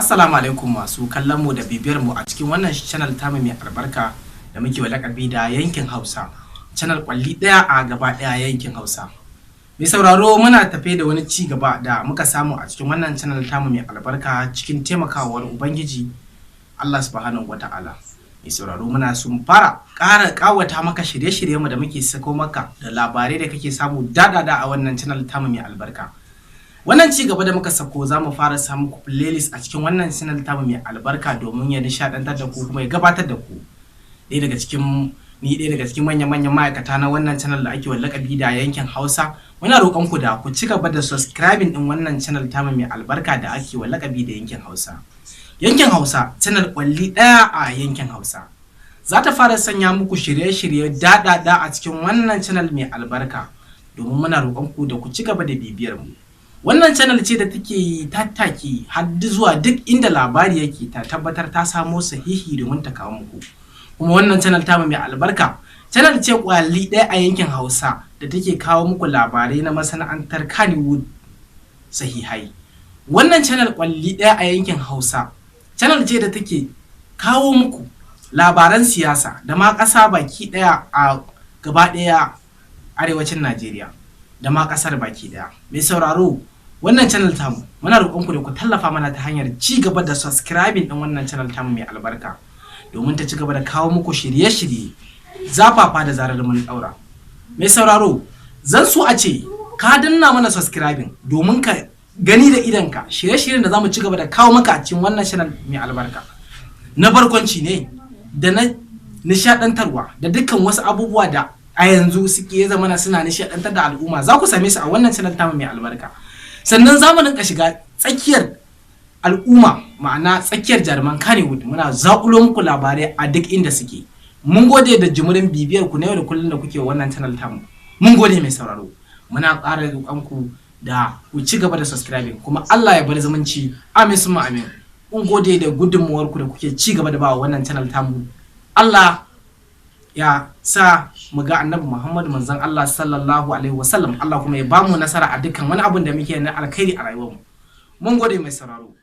Assalamu alaikum masu kallon mu da bibiyar mu a cikin wannan channel tamu mai albarka da muke lakabi da yankin Hausa. Channel kwalli daya a gaba daya yankin Hausa. Mai sauraro muna tafe da wani ci gaba da muka samu a cikin wannan channel tamu mai albarka cikin taimakawar Ubangiji Allah Subhanahu wataala. Mai sauraro muna sun fara ƙara ƙawata maka shirye-shirye mu da muke sako maka da labarai da kake samu dadada a wannan channel tamu mai albarka. Wannan ci gaba da muka sako za mu fara samu ku playlist a cikin wannan channel tamu mai albarka domin ya nishadantar da ku kuma ya gabatar da ku. Ɗaya daga cikin manyan ma'aikata na wannan channel da ake lakabi da yankin Hausa. Muna roƙon ku da ku ci gaba da subscribing din wannan channel tamu mai albarka da ake lakabi da yankin Hausa. Yankin Hausa channel kwalli ɗaya a yankin Hausa. Za ta fara sanya muku shirye-shirye daɗaɗa a cikin wannan channel mai albarka domin muna roƙon ku da ku ci gaba da bibiyar mu. Wannan channel ce da take tattaki har zuwa duk inda labari yake ta tabbatar ta samo sahihi domin ta kawo muku. Kuma wannan channel tamu mai albarka channel ce kwalli ɗaya a yankin Hausa da take kawo muku labarai na masana'antar Kannywood sahihai. Wannan channel kwalli ɗaya a yankin Hausa channel ce da take kawo muku labaran siyasa da ma ƙasa baki ɗaya a gaba ɗaya arewacin Najeriya da ma ƙasar baki ɗaya. Mai sauraro wannan channel tamu muna roƙon ku da ku tallafa mana ta hanyar ci gaba da subscribing din wannan channel tamu mai albarka domin ta ci gaba da kawo muku shirye-shirye zafafa da zarar mun daura. Mai sauraro zan so a ce ka danna mana subscribing domin ka gani da idanka shirye-shiryen da zamu ci gaba da kawo maka a cikin wannan channel mai albarka. Na barkwanci ne da na nishadantarwa da dukkan wasu abubuwa da a yanzu suke zama suna nishadantar da al'umma za ku same su a wannan channel tamu mai albarka. Sannan za mu rinka shiga tsakiyar al'umma ma'ana tsakiyar jaruman Kannywood muna zaƙulo muku labarai a duk inda suke. Mun gode da jimurin bibiyar ku na yau da kullum da kuke wannan channel tamu. Mun gode mai sauraro. Muna ƙara roƙon ku da ku ci gaba da subscribing kuma Allah ya bar zumunci. Amin summa amin. Mun gode da gudunmuwar ku da kuke ci gaba da ba wannan channel tamu. Allah ya sa mu ga annabi Muhammad manzon Allah sallallahu alaihi wasallam. Allah kuma ya bamu nasara a dukkan wani abun da muke na alkhairi a rayuwarmu. Mun gode mai sauraro.